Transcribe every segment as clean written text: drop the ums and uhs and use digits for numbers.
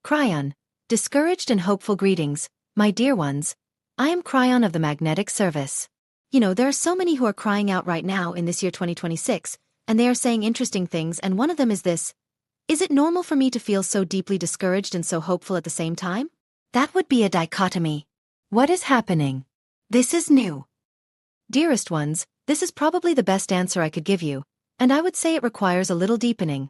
Kryon, discouraged and hopeful greetings, my dear ones. I am Kryon of the Magnetic Service. There are so many who are crying out right now in this year 2026, and they are saying interesting things, and one of them is this. Is it normal for me to feel so deeply discouraged and so hopeful at the same time? That would be a dichotomy. What is happening? This is new. Dearest ones, this is probably the best answer I could give you, and I would say it requires a little deepening.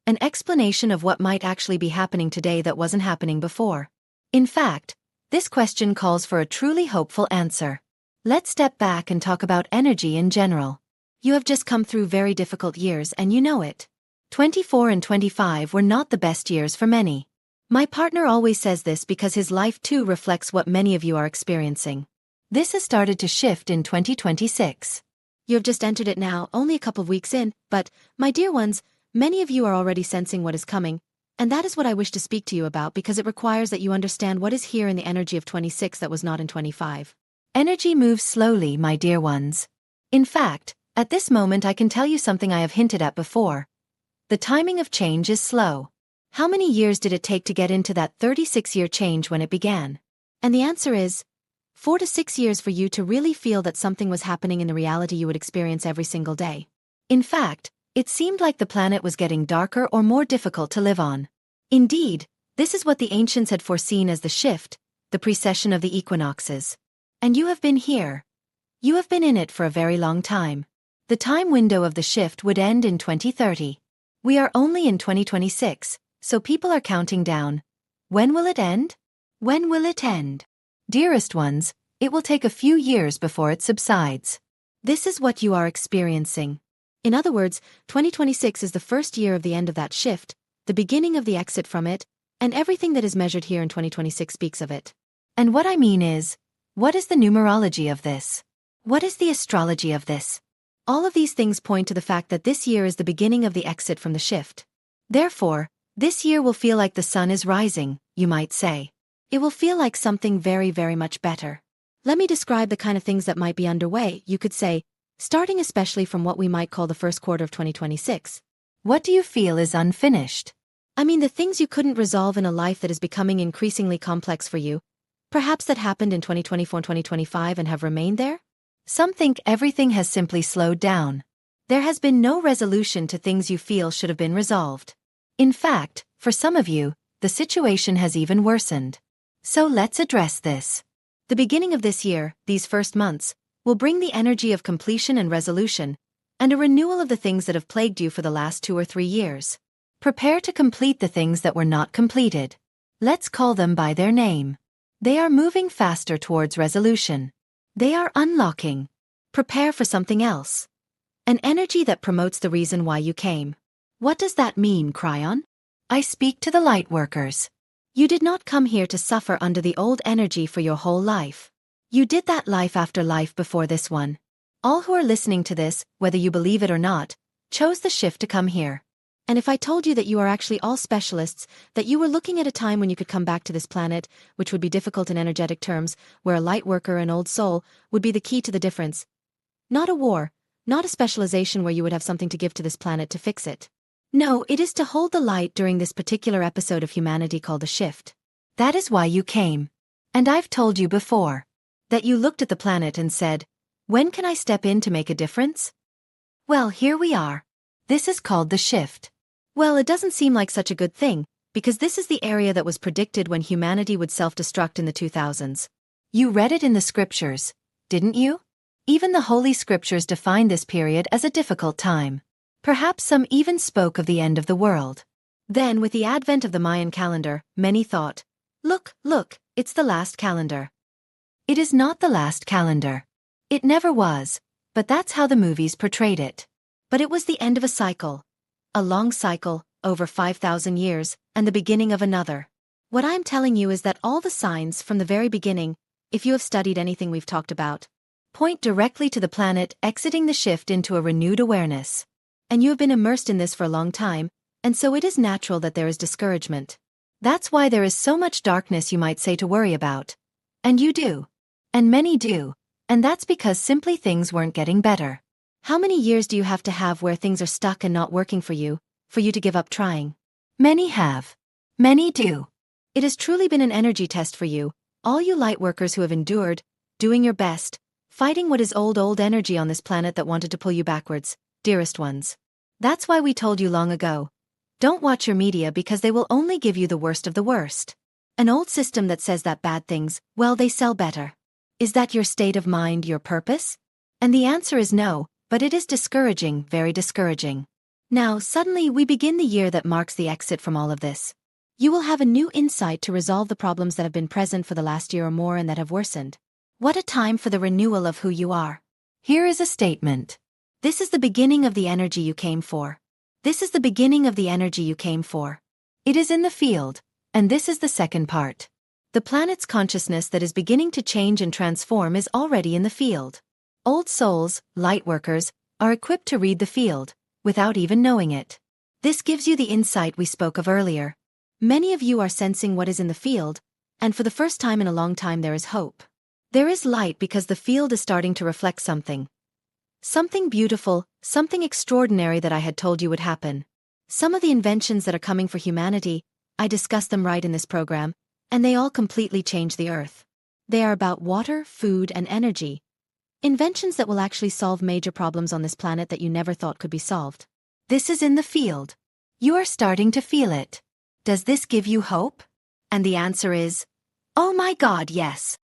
An explanation of what might actually be happening today that wasn't happening before. In fact, this question calls for a truly hopeful answer. Let's step back and talk about energy in general. You have just come through very difficult years and you know it. 24 and 25 were not the best years for many. My partner always says this because his life too reflects what many of you are experiencing. This has started to shift in 2026. You have just entered it now, only a couple of weeks in, but, my dear ones, many of you are already sensing what is coming, and that is what I wish to speak to you about because it requires that you understand what is here in the energy of 26 that was not in 25. Energy moves slowly, my dear ones. In fact, at this moment I can tell you something I have hinted at before. The timing of change is slow. How many years did it take to get into that 36-year change when it began? And the answer is 4 to 6 years for you to really feel that something was happening in the reality you would experience every single day. In fact, it seemed like the planet was getting darker or more difficult to live on. Indeed, this is what the ancients had foreseen as the shift, the precession of the equinoxes. And you have been here. You have been in it for a very long time. The time window of the shift would end in 2030. We are only in 2026, so people are counting down. When will it end? When will it end? Dearest ones, it will take a few years before it subsides. This is what you are experiencing. In other words, 2026 is the first year of the end of that shift, the beginning of the exit from it, and everything that is measured here in 2026 speaks of it. And what I mean is, what is the numerology of this? What is the astrology of this? All of these things point to the fact that this year is the beginning of the exit from the shift. Therefore, this year will feel like the sun is rising, you might say. It will feel like something very, very much better. Let me describe the kind of things that might be underway, you could say, starting especially from what we might call the first quarter of 2026. What do you feel is unfinished? I mean the things you couldn't resolve in a life that is becoming increasingly complex for you, perhaps that happened in 2024 and 2025 and have remained there? Some think everything has simply slowed down. There has been no resolution to things you feel should have been resolved. In fact, for some of you, the situation has even worsened. So let's address this. The beginning of this year, these first months, will bring the energy of completion and resolution, and a renewal of the things that have plagued you for the last 2 or 3 years. Prepare to complete the things that were not completed. Let's call them by their name. They are moving faster towards resolution. They are unlocking. Prepare for something else. An energy that promotes the reason why you came. What does that mean, Kryon? I speak to the Lightworkers. You did not come here to suffer under the old energy for your whole life. You did that life after life before this one. All who are listening to this, whether you believe it or not, chose the shift to come here. And if I told you that you are actually all specialists, that you were looking at a time when you could come back to this planet, which would be difficult in energetic terms, where a light worker, an old soul, would be the key to the difference. Not a war, not a specialization where you would have something to give to this planet to fix it. No, it is to hold the light during this particular episode of humanity called the shift. That is why you came. And I've told you before that you looked at the planet and said, when can I step in to make a difference? Well, here we are. This is called the shift. Well, it doesn't seem like such a good thing, because this is the area that was predicted when humanity would self-destruct in the 2000s. You read it in the scriptures, didn't you? Even the Holy Scriptures define this period as a difficult time. Perhaps some even spoke of the end of the world. Then, with the advent of the Mayan calendar, many thought, look, it's the last calendar. It is not the last calendar. It never was, but that's how the movies portrayed it. But it was the end of a cycle. A long cycle, over 5,000 years, and the beginning of another. What I'm telling you is that all the signs from the very beginning, if you have studied anything we've talked about, point directly to the planet exiting the shift into a renewed awareness. And you have been immersed in this for a long time, and so it is natural that there is discouragement. That's why there is so much darkness you might say to worry about. And you do. And many do. And that's because simply things weren't getting better. How many years do you have to have where things are stuck and not working for you to give up trying? Many have. Many do. It has truly been an energy test for you, all you lightworkers who have endured, doing your best, fighting what is old energy on this planet that wanted to pull you backwards, dearest ones. That's why we told you long ago. Don't watch your media because they will only give you the worst of the worst. An old system that says that bad things, well, they sell better. Is that your state of mind, your purpose? And the answer is no, but it is discouraging, very discouraging. Now, suddenly we begin the year that marks the exit from all of this. You will have a new insight to resolve the problems that have been present for the last year or more and that have worsened. What a time for the renewal of who you are. Here is a statement. This is the beginning of the energy you came for. This is the beginning of the energy you came for. It is in the field, and this is the second part. The planet's consciousness that is beginning to change and transform is already in the field. Old souls, lightworkers, are equipped to read the field, without even knowing it. This gives you the insight we spoke of earlier. Many of you are sensing what is in the field, and for the first time in a long time there is hope. There is light because the field is starting to reflect something. Something beautiful, something extraordinary that I had told you would happen. Some of the inventions that are coming for humanity, I discussed them right in this program, and they all completely change the Earth. They are about water, food, and energy. Inventions that will actually solve major problems on this planet that you never thought could be solved. This is in the field. You are starting to feel it. Does this give you hope? And the answer is, oh my God, yes.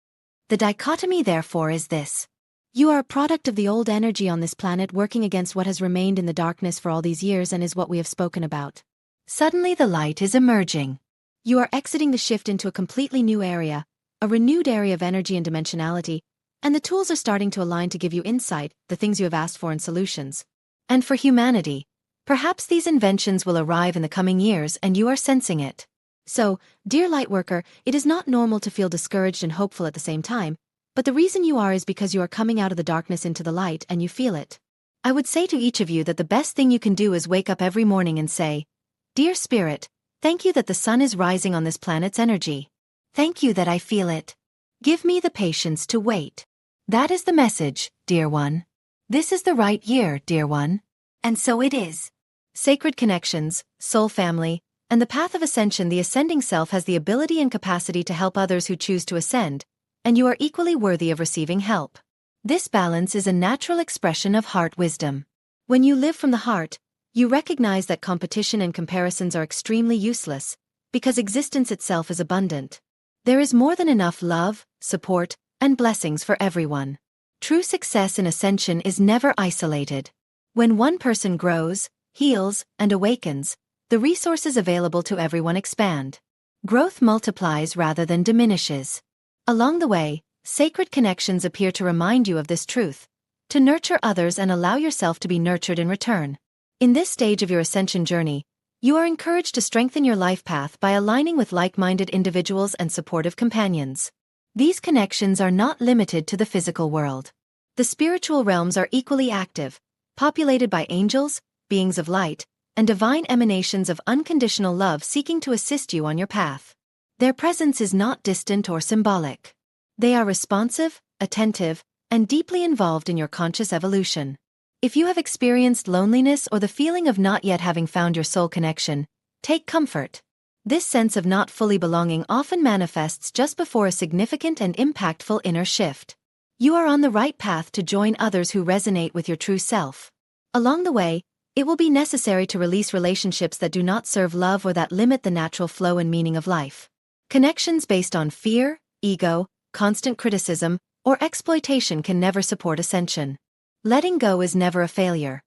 The dichotomy therefore is this. You are a product of the old energy on this planet working against what has remained in the darkness for all these years and is what we have spoken about. Suddenly the light is emerging. You are exiting the shift into a completely new area, a renewed area of energy and dimensionality, and the tools are starting to align to give you insight, the things you have asked for and solutions. And for humanity, perhaps these inventions will arrive in the coming years and you are sensing it. So, dear Lightworker, it is not normal to feel discouraged and hopeful at the same time, but the reason you are is because you are coming out of the darkness into the light and you feel it. I would say to each of you that the best thing you can do is wake up every morning and say, Dear Spirit, thank you that the sun is rising on this planet's energy. Thank you that I feel it. Give me the patience to wait. That is the message, dear one. This is the right year, dear one. And so it is. Sacred connections, soul family, and the path of ascension. The ascending self has the ability and capacity to help others who choose to ascend, and you are equally worthy of receiving help. This balance is a natural expression of heart wisdom. When you live from the heart, you recognize that competition and comparisons are extremely useless, because existence itself is abundant. There is more than enough love, support, and blessings for everyone. True success in ascension is never isolated. When one person grows, heals, and awakens, the resources available to everyone expand. Growth multiplies rather than diminishes. Along the way, sacred connections appear to remind you of this truth, to nurture others and allow yourself to be nurtured in return. In this stage of your ascension journey, you are encouraged to strengthen your life path by aligning with like-minded individuals and supportive companions. These connections are not limited to the physical world. The spiritual realms are equally active, populated by angels, beings of light, and divine emanations of unconditional love seeking to assist you on your path. Their presence is not distant or symbolic. They are responsive, attentive, and deeply involved in your conscious evolution. If you have experienced loneliness or the feeling of not yet having found your soul connection, take comfort. This sense of not fully belonging often manifests just before a significant and impactful inner shift. You are on the right path to join others who resonate with your true self. Along the way, it will be necessary to release relationships that do not serve love or that limit the natural flow and meaning of life. Connections based on fear, ego, constant criticism, or exploitation can never support ascension. Letting go is never a failure.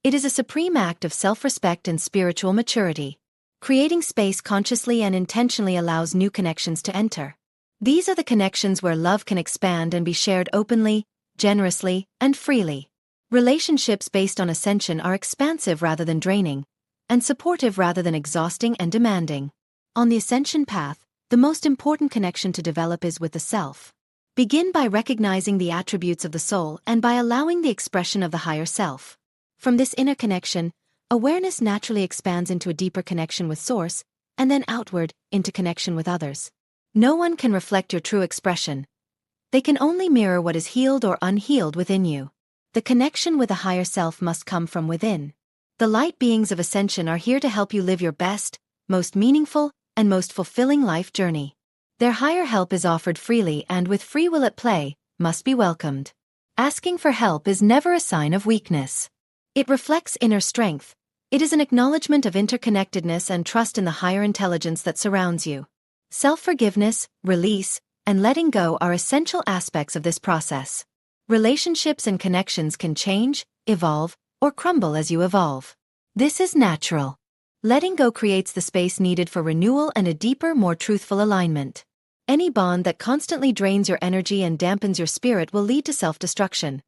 It is a supreme act of self-respect and spiritual maturity. Creating space consciously and intentionally allows new connections to enter. These are the connections where love can expand and be shared openly, generously, and freely. Relationships based on ascension are expansive rather than draining, and supportive rather than exhausting and demanding. On the ascension path, the most important connection to develop is with the self. Begin by recognizing the attributes of the soul and by allowing the expression of the higher self. From this inner connection, awareness naturally expands into a deeper connection with Source, and then outward, into connection with others. No one can reflect your true expression. They can only mirror what is healed or unhealed within you. The connection with a higher self must come from within. The light beings of ascension are here to help you live your best, most meaningful, and most fulfilling life journey. Their higher help is offered freely and with free will at play, must be welcomed. Asking for help is never a sign of weakness. It reflects inner strength. It is an acknowledgement of interconnectedness and trust in the higher intelligence that surrounds you. Self-forgiveness, release, and letting go are essential aspects of this process. Relationships and connections can change, evolve, or crumble as you evolve. This is natural. Letting go creates the space needed for renewal and a deeper, more truthful alignment. Any bond that constantly drains your energy and dampens your spirit will lead to self-destruction.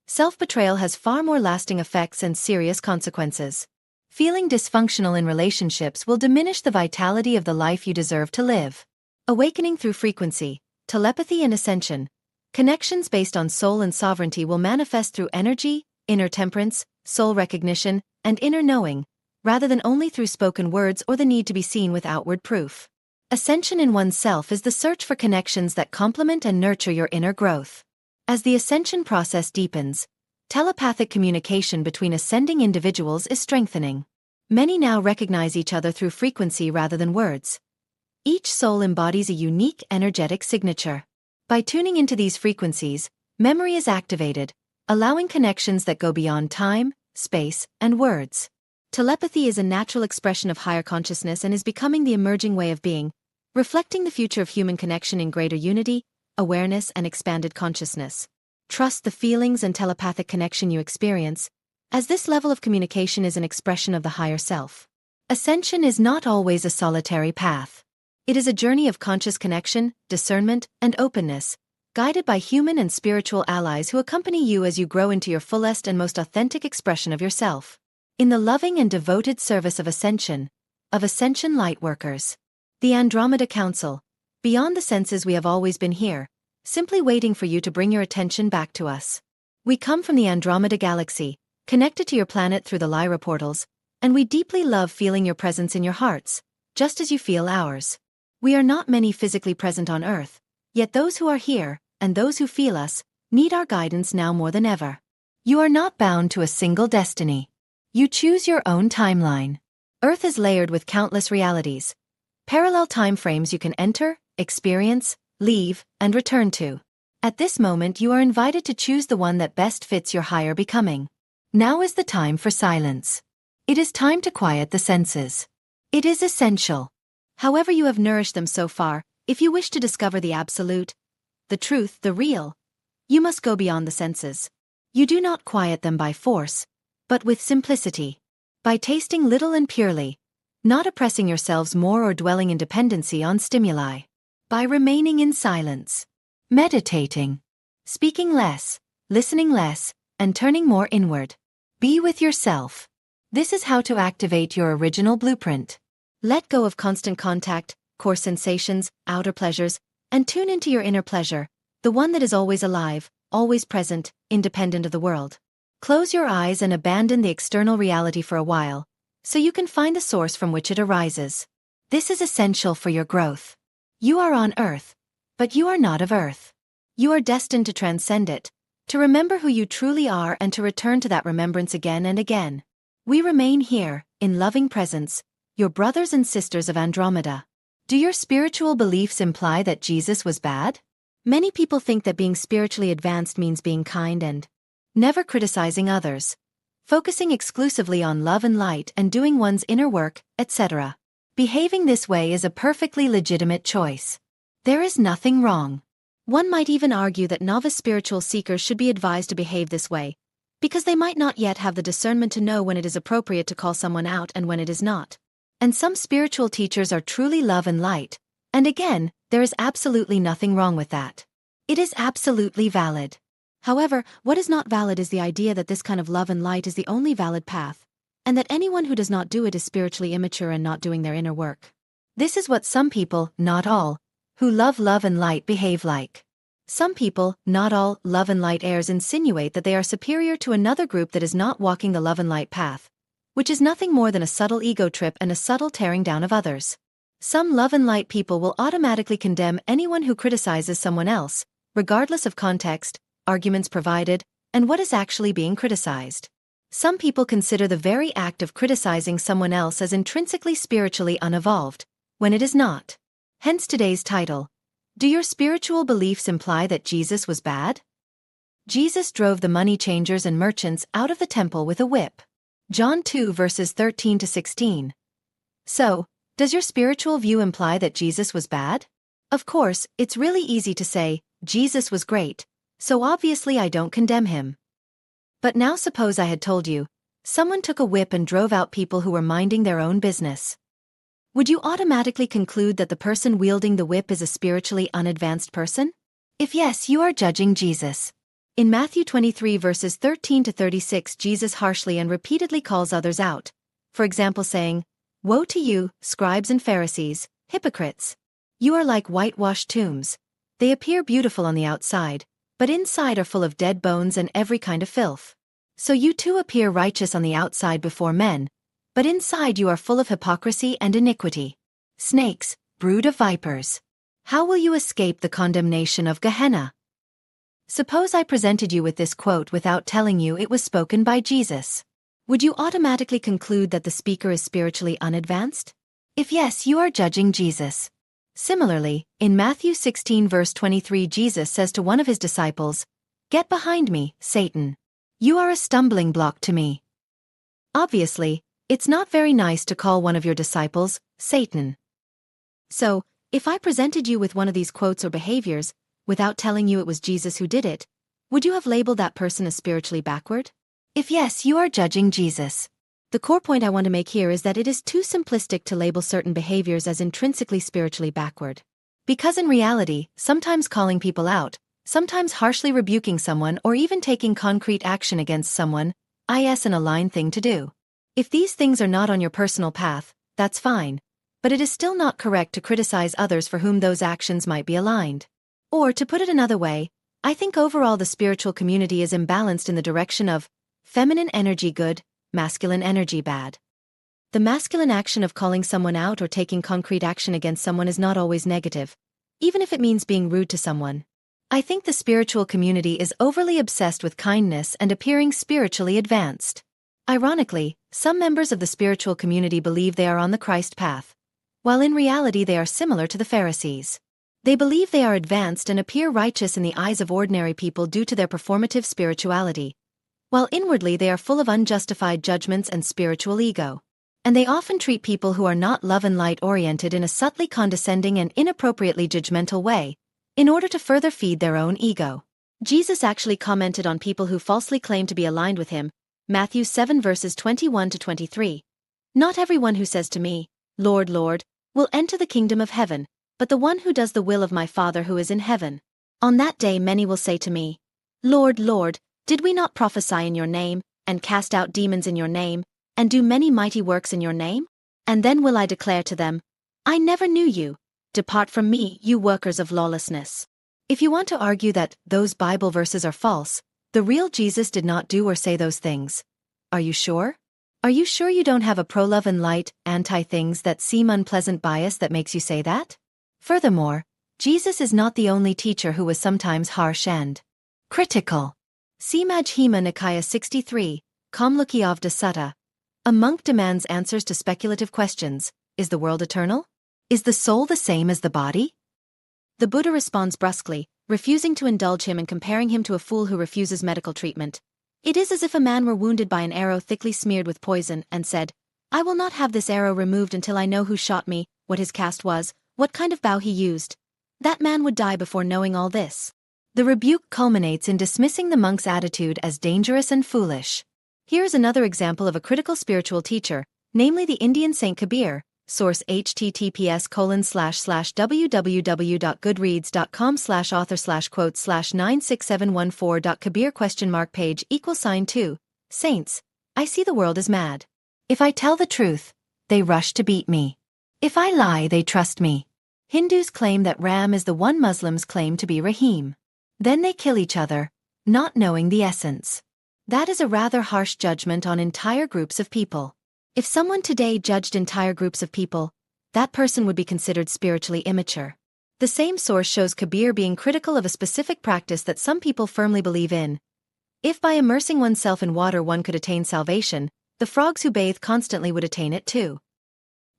Self-betrayal has far more lasting effects and serious consequences. Feeling dysfunctional in relationships will diminish the vitality of the life you deserve to live. Awakening through frequency, telepathy and ascension. Connections based on soul and sovereignty will manifest through energy, inner temperance, soul recognition, and inner knowing, rather than only through spoken words or the need to be seen with outward proof. Ascension in oneself is the search for connections that complement and nurture your inner growth. As the ascension process deepens, telepathic communication between ascending individuals is strengthening. Many now recognize each other through frequency rather than words. Each soul embodies a unique energetic signature. By tuning into these frequencies, memory is activated, allowing connections that go beyond time, space, and words. Telepathy is a natural expression of higher consciousness and is becoming the emerging way of being, reflecting the future of human connection in greater unity, awareness, and expanded consciousness. Trust the feelings and telepathic connection you experience, as this level of communication is an expression of the higher self. Ascension is not always a solitary path. It is a journey of conscious connection, discernment, and openness, guided by human and spiritual allies who accompany you as you grow into your fullest and most authentic expression of yourself. In the loving and devoted service of Ascension, AscensionLightworkers. The Andromeda Council. Beyond the senses, we have always been here, simply waiting for you to bring your attention back to us. We come from the Andromeda galaxy, connected to your planet through the Lyra portals, and we deeply love feeling your presence in your hearts, just as you feel ours. We are not many physically present on Earth, yet those who are here, and those who feel us, need our guidance now more than ever. You are not bound to a single destiny. You choose your own timeline. Earth is layered with countless realities, parallel time frames you can enter, experience, leave, and return to. At this moment, you are invited to choose the one that best fits your higher becoming. Now is the time for silence. It is time to quiet the senses. It is essential. However you have nourished them so far, if you wish to discover the absolute, the truth, the real, you must go beyond the senses. You do not quiet them by force, but with simplicity. By tasting little and purely, not oppressing yourselves more or dwelling in dependency on stimuli. By remaining in silence, meditating, speaking less, listening less, and turning more inward. Be with yourself. This is how to activate your original blueprint. Let go of constant contact, coarse sensations, outer pleasures, and tune into your inner pleasure, the one that is always alive, always present, independent of the world. Close your eyes and abandon the external reality for a while, so you can find the source from which it arises. This is essential for your growth. You are on Earth, but you are not of Earth. You are destined to transcend it, to remember who you truly are and to return to that remembrance again and again. We remain here, in loving presence, your brothers and sisters of Andromeda. Do your spiritual beliefs imply that Jesus was bad? Many people think that being spiritually advanced means being kind and never criticizing others, focusing exclusively on love and light and doing one's inner work, etc. Behaving this way is a perfectly legitimate choice. There is nothing wrong. One might even argue that novice spiritual seekers should be advised to behave this way, because they might not yet have the discernment to know when it is appropriate to call someone out and when it is not. And some spiritual teachers are truly love and light, and again, there is absolutely nothing wrong with that. It is absolutely valid. However, what is not valid is the idea that this kind of love and light is the only valid path, and that anyone who does not do it is spiritually immature and not doing their inner work. This is what some people, not all, who love and light behave like. Some people, not all, love and light heirs insinuate that they are superior to another group that is not walking the love and light path, which is nothing more than a subtle ego trip and a subtle tearing down of others. Some love and light people will automatically condemn anyone who criticizes someone else, regardless of context, arguments provided, and what is actually being criticized. Some people consider the very act of criticizing someone else as intrinsically spiritually unevolved, when it is not. Hence today's title. Do your spiritual beliefs imply that Jesus was bad? Jesus drove the money changers and merchants out of the temple with a whip. John 2 verses 13 to 16. So, does your spiritual view imply that Jesus was bad? Of course, it's really easy to say, Jesus was great, so obviously I don't condemn him. But now suppose I had told you, someone took a whip and drove out people who were minding their own business. Would you automatically conclude that the person wielding the whip is a spiritually unadvanced person? If yes, you are judging Jesus. In Matthew 23 verses 13 to 36, Jesus harshly and repeatedly calls others out, for example saying, "Woe to you, scribes and Pharisees, hypocrites! You are like whitewashed tombs. They appear beautiful on the outside, but inside are full of dead bones and every kind of filth. So you too appear righteous on the outside before men, but inside you are full of hypocrisy and iniquity. Snakes, brood of vipers! How will you escape the condemnation of Gehenna?" Suppose I presented you with this quote without telling you it was spoken by Jesus. Would you automatically conclude that the speaker is spiritually unadvanced? If yes, you are judging Jesus. Similarly, in Matthew 16 verse 23, Jesus says to one of his disciples, "Get behind me, Satan. You are a stumbling block to me." Obviously, it's not very nice to call one of your disciples Satan. So, if I presented you with one of these quotes or behaviors, without telling you it was Jesus who did it, would you have labeled that person as spiritually backward? If yes, you are judging Jesus. The core point I want to make here is that it is too simplistic to label certain behaviors as intrinsically spiritually backward. Because in reality, sometimes calling people out, sometimes harshly rebuking someone or even taking concrete action against someone, is an aligned thing to do. If these things are not on your personal path, that's fine, but it is still not correct to criticize others for whom those actions might be aligned. Or to put it another way, I think overall the spiritual community is imbalanced in the direction of feminine energy good, masculine energy bad. The masculine action of calling someone out or taking concrete action against someone is not always negative, even if it means being rude to someone. I think the spiritual community is overly obsessed with kindness and appearing spiritually advanced. Ironically, some members of the spiritual community believe they are on the Christ path, while in reality they are similar to the Pharisees. They believe they are advanced and appear righteous in the eyes of ordinary people due to their performative spirituality, while inwardly they are full of unjustified judgments and spiritual ego. And they often treat people who are not love and light oriented in a subtly condescending and inappropriately judgmental way, in order to further feed their own ego. Jesus actually commented on people who falsely claim to be aligned with him, Matthew 7 verses 21 to 23. "Not everyone who says to me, 'Lord, Lord,' will enter the kingdom of heaven, but the one who does the will of my Father who is in heaven. On that day many will say to me, 'Lord, Lord, did we not prophesy in your name, and cast out demons in your name, and do many mighty works in your name?' And then will I declare to them, 'I never knew you. Depart from me, you workers of lawlessness.'" If you want to argue that those Bible verses are false, the real Jesus did not do or say those things. Are you sure? Are you sure you don't have a pro-love and light, anti-things that seem unpleasant bias that makes you say that? Furthermore, Jesus is not the only teacher who was sometimes harsh and critical. See Majjhima Nikaya 63, Kamlukiyavda Sutta. A monk demands answers to speculative questions. Is the world eternal? Is the soul the same as the body? The Buddha responds brusquely, refusing to indulge him and comparing him to a fool who refuses medical treatment. It is as if a man were wounded by an arrow thickly smeared with poison and said, "I will not have this arrow removed until I know who shot me, what his caste was, what kind of bow he used." That man would die before knowing all this. The rebuke culminates in dismissing the monk's attitude as dangerous and foolish. Here is another example of a critical spiritual teacher, namely the Indian Saint Kabir. Source https://www.goodreads.com/author/quote/96714. Page =2. Saints, I see the world as mad. If I tell the truth, they rush to beat me. If I lie, they trust me. Hindus claim that Ram is the one, Muslims claim to be Rahim. Then they kill each other, not knowing the essence. That is a rather harsh judgment on entire groups of people. If someone today judged entire groups of people, that person would be considered spiritually immature. The same source shows Kabir being critical of a specific practice that some people firmly believe in. If by immersing oneself in water one could attain salvation, the frogs who bathe constantly would attain it too.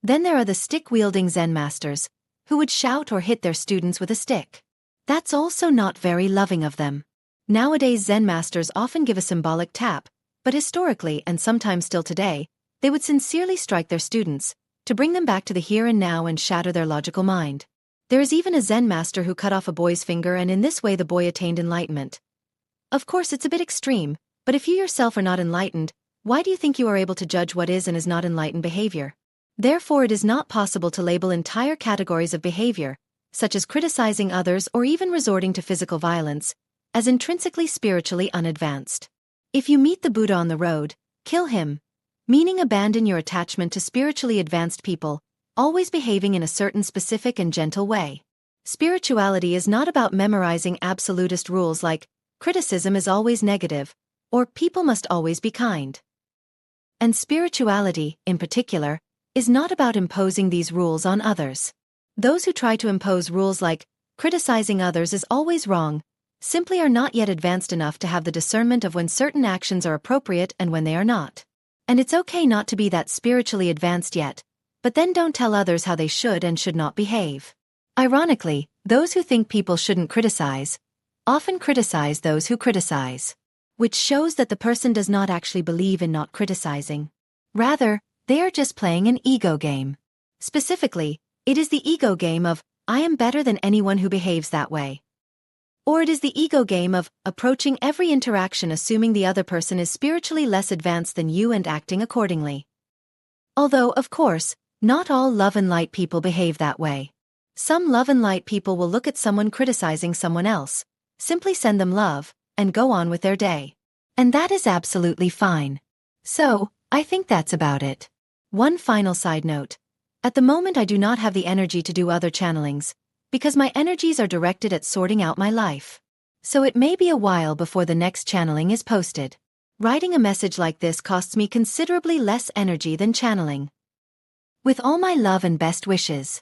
Then there are the stick-wielding Zen masters, who would shout or hit their students with a stick. That's also not very loving of them. Nowadays Zen masters often give a symbolic tap, but historically and sometimes still today, they would sincerely strike their students, to bring them back to the here and now and shatter their logical mind. There is even a Zen master who cut off a boy's finger, and in this way the boy attained enlightenment. Of course it's a bit extreme, but if you yourself are not enlightened, why do you think you are able to judge what is and is not enlightened behavior? Therefore it is not possible to label entire categories of behavior, such as criticizing others or even resorting to physical violence, as intrinsically spiritually unadvanced. If you meet the Buddha on the road, kill him, meaning abandon your attachment to spiritually advanced people, always behaving in a certain specific and gentle way. Spirituality is not about memorizing absolutist rules like, criticism is always negative, or people must always be kind. And spirituality, in particular, is not about imposing these rules on others. Those who try to impose rules like, criticizing others is always wrong, simply are not yet advanced enough to have the discernment of when certain actions are appropriate and when they are not. And it's okay not to be that spiritually advanced yet, but then don't tell others how they should and should not behave. Ironically, those who think people shouldn't criticize often criticize those who criticize, which shows that the person does not actually believe in not criticizing. Rather, they are just playing an ego game. Specifically, it is the ego game of, I am better than anyone who behaves that way. Or it is the ego game of approaching every interaction assuming the other person is spiritually less advanced than you and acting accordingly. Although, of course, not all love and light people behave that way. Some love and light people will look at someone criticizing someone else, simply send them love, and go on with their day. And that is absolutely fine. So, I think that's about it. One final side note. At the moment I do not have the energy to do other channelings, because my energies are directed at sorting out my life. So it may be a while before the next channeling is posted. Writing a message like this costs me considerably less energy than channeling. With all my love and best wishes.